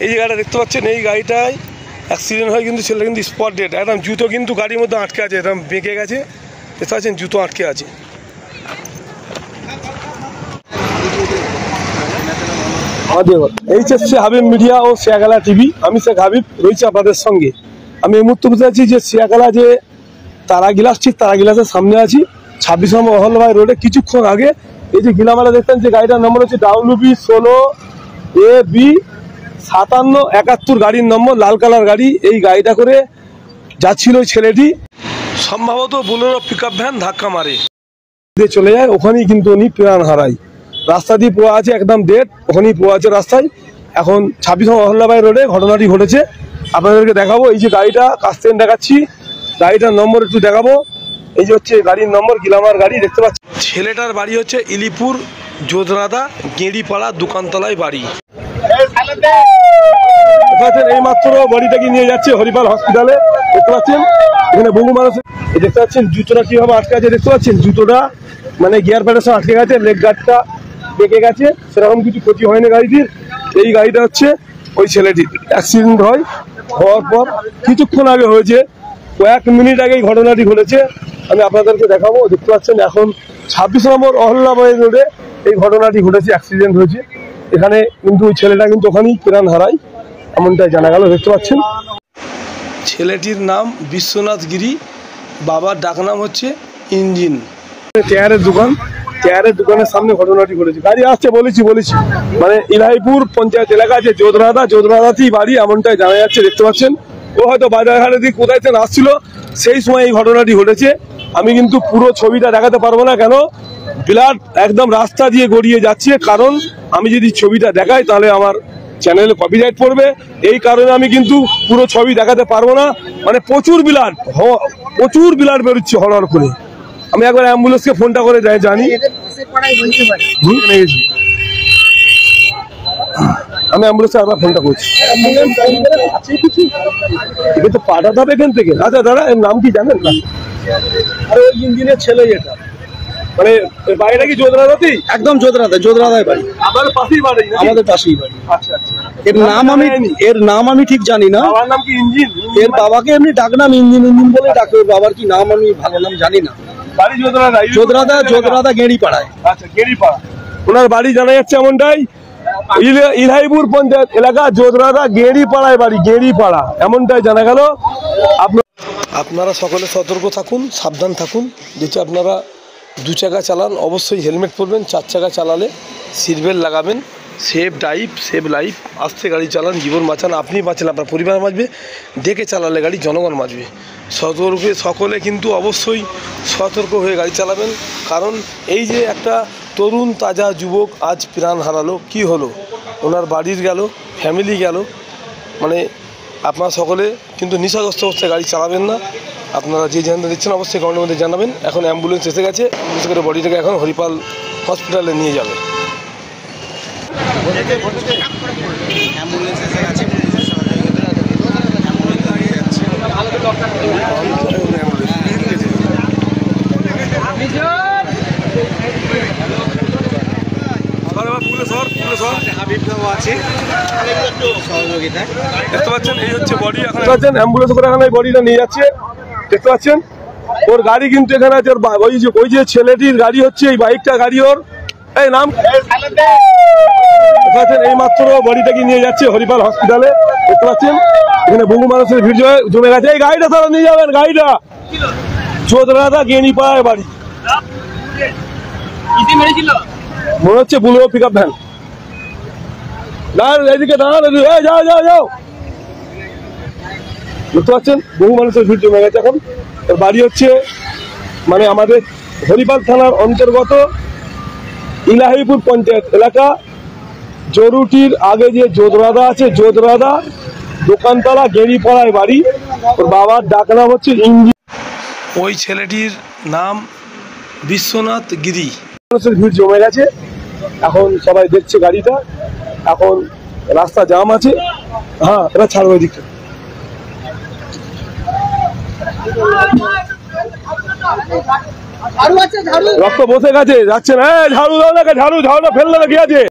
এই যে গাড়িটা দেখতে পাচ্ছেন, এই গাড়িটায় অ্যাক্সিডেন্ট হয় কিন্তু ছেলেটা কিন্তু স্পট ডেড। একদম জুতো কিন্তু গাড়ির মধ্যে আটকে আছে, একদম বেঁকে গেছে, দেখতে পাচ্ছেন জুতো আটকে আছে। এইচএসসি হাবিব মিডিয়া ও শিয়াখালা টিভি, আমি শেখ হাবিব রয়েছি আপনাদের সঙ্গে। আমি এই মুহূর্তে বুঝতে পারছি যে শিয়াখালা যে তারা গিলাস, ঠিক তারা গিলাসের সামনে আছি, 26 নম্বর অহল্যভাই রোডে। কিছুক্ষণ আগে এই যে গিলামালা দেখতেন, যে গাড়িটার নম্বর হচ্ছে WB16AB 5771 গাড়ির নম্বর, লাল কালার গাড়ি। এই গাড়িটা করে যাচ্ছিল ওই ছেলেটি, সম্ভবত বোলেরো পিকআপ ভ্যান ধাক্কা মারে চলে যায়, ওখানেই কিন্তু উনি প্রাণ হারায়। রাস্তা দিয়ে পড়ে আছে, একদম ডেড, ওখানেই পড়ে আছে রাস্তায়। এখন 26 নম্বর অহল্যভাই রোডে ঘটনাটি ঘটেছে, আপনাদেরকে দেখাবো। এই যে গাড়িটা কাছ থেকে দেখাচ্ছি, গাড়িটার নম্বর একটু দেখাবো। এই যে হচ্ছে গাড়ির নম্বর, গিলামার গাড়ি দেখতে পাচ্ছি। ছেলেটার বাড়ি হচ্ছে ইলিপুর জোদরাদা গেঁড়িপাড়া দোকানতলায় বাড়ি। এই মাত্র বডিটাকে নিয়ে যাচ্ছে হরিপাল হসপিটালে, দেখতে পাচ্ছেন এখানে বহু মানুষ। দেখতে পাচ্ছেন জুতোটা কিভাবে আটকে আছে, দেখতে পাচ্ছেন জুতোটা মানে গিয়ার প্যাডের সঙ্গে আটকে গেছে, লেগ গার্ডটা বেঁকে গেছে, সেরকম কিছু ক্ষতি হয়নি গাড়িটির। এই গাড়িটা হচ্ছে ওই ছেলেটির। অ্যাক্সিডেন্ট হওয়ার পর কিছুক্ষণ আগে হয়েছে, কয়েক মিনিট আগে এই ঘটনাটি ঘটেছে। আমি আপনাদেরকে দেখাবো, দেখতে পাচ্ছেন এখন 26 নম্বর অহল্যভাই রোডে এই ঘটনাটি ঘটেছে, অ্যাক্সিডেন্ট হয়েছে এখানে। কিন্তু ওই ছেলেটা কিন্তু ওখানেই প্রাণ হারায়, এমনটাই জানা গেল। দেখতে পাচ্ছেন ছেলেটির নাম বিশ্বনাথ গিরি, বাবার ডাকনাম হচ্ছে ইঞ্জিন। টায়ারের দোকান, টায়ারের দোকানের সামনে ঘটনাটি ঘটেছে। গাড়ি আসছে বলেছি মানে ইলাহিপুর পঞ্চায়েত এলাকা যে জোদরাদাতেই বাড়ি, এমনটাই জানা যাচ্ছে। দেখতে পাচ্ছেন ও হয়তো বাজারঘাটের দিকে কোথায় যেন আসছিল, সেই সময় এই ঘটনাটি ঘটেছে। আমি কিন্তু পুরো ছবিটা দেখাতে পারবো না, কেন ব্লাড একদম রাস্তা দিয়ে গড়িয়ে যাচ্ছে। কারণ আমি যদি ছবিটা দেখাই তাহলে আমার চ্যানেলে কপিরাইট পড়বে, এই কারণে আমি কিন্তু পুরো ছবি দেখাতে পারবো না। মানে প্রচুর ব্লাড বেরোচ্ছে হড়হড় করে। আমি একবার অ্যাম্বুলেন্সকে ফোনটা করে জানি, আমি অ্যাম্বুলেন্সে একবার ফোনটা করছি, তো পাঠাতে হবে এখান থেকে। আচ্ছা দাদা, এর নাম কি জানেন না? আর ওই ইঞ্জিনের ছেলে এটা, মানে বাড়িটা কি জোদরাদাতেই? একদম জোদরাদায় বাড়ি, আমাদের পাশেই বাড়ি। আচ্ছা আচ্ছা, এর নাম আমি ঠিক জানি না। বাবার নাম কি ইঞ্জিন? এর বাবাকে এমনি ডাকনাম ইঞ্জিন বলে ডাকে, বাবার কি নাম আমি ভালো নাম জানি না। বাড়ি জোদরাদা গেঁড়িপাড়ায়। আচ্ছা, গেঁড়িপাড়া ওনার বাড়ি জানা যাচ্ছে এমনটাই। ইলাহিপুর পঞ্চায়েত এলাকা জোদরাদা গেঁড়িপাড়ায় বাড়ি, গেঁড়িপাড়া এমনটাই জানা গেল। আপনারা সকলে সতর্ক থাকুন, সাবধান থাকুন। যেটা আপনারা 2 চাকা চালান অবশ্যই হেলমেট পরবেন, 4 চাকা চালালে সিট বেল্ট লাগাবেন। Safe drive, safe life. আস্তে গাড়ি চালান, জীবন বাঁচান, আপনি বাঁচেন, আপনার পরিবার বাঁচবে। দেখে চালালে গাড়ি জনগণ বাঁচবে। সকলে কিন্তু অবশ্যই সতর্ক হয়ে গাড়ি চালাবেন। কারণ এই যে একটা তরুণ তাজা যুবক আজ প্রাণ হারালো, কি হলো, ওনার বাড়ির গেল, ফ্যামিলি গেল। মানে আপনারা সকলে কিন্তু নেশাগ্রস্ত অবস্থায় গাড়ি চালাবেন না। আপনারা যে জানতে দিচ্ছেন অবশ্যই কমেন্টের মধ্যে জানাবেন। এখন অ্যাম্বুলেন্স এসে গেছে, অ্যাম্বুলেন্স করে বডিটাকে এখন হরিপাল হসপিটালে নিয়ে যাবে। দেখতে পাচ্ছেন এই হচ্ছে বডি, এখন অ্যাম্বুলেন্স করে এখানে বডিটা নিয়ে যাচ্ছে। দেখতে পাচ্ছেন ওর গাড়ি কিন্তু এখানে আছে, ওই যে ছেলেটির গাড়ি হচ্ছে এই বাইকটা গাড়ি, ওর এই নাম। এই মাত্র বডিটাকে নিয়ে যাচ্ছে হরিপাল হসপিটালে। দেখতে পাচ্ছেন এখানে বহু মানুষের ভিড় জমে গেছে। এই গাড়িটা তারা নিয়ে যাবেন, গাড়িটা জোদরাদা গেঁড়িপাড়ায় বাড়ি, মনে হচ্ছে বোলেরো পিকআপ ভ্যান। এদিকে দাঁড়ান, যাও। দেখতে পাচ্ছেন বহু মানুষের ভিড় জমে গেছে। এখন ওর বাড়ি হচ্ছে মানে আমাদের হরিপাল থানার অন্তর্গত ইলাহিপুর পঞ্চায়েত এলাকা, জরুটির আগে যে জোদরাদা আছে, জোদরাদা দোকানতলা গেঁড়িপাড়ায় বাড়ি। ওর বাবার ডাকনাম হচ্ছে ইঞ্জিন। ওই ছেলেটির নাম বিশ্বনাথ গিরি। মানুষের ভিড় জমে গেছে, এখন সবাই দেখছে গাড়িটা। এখন রাস্তা জাম আছে। হ্যাঁ, এবার ছাড়বো দিকটা। রক্ত বসে গেছে, যাচ্ছে না। ঝাড়ু দাও না, ঝাড়ু ফেললে কি আছে?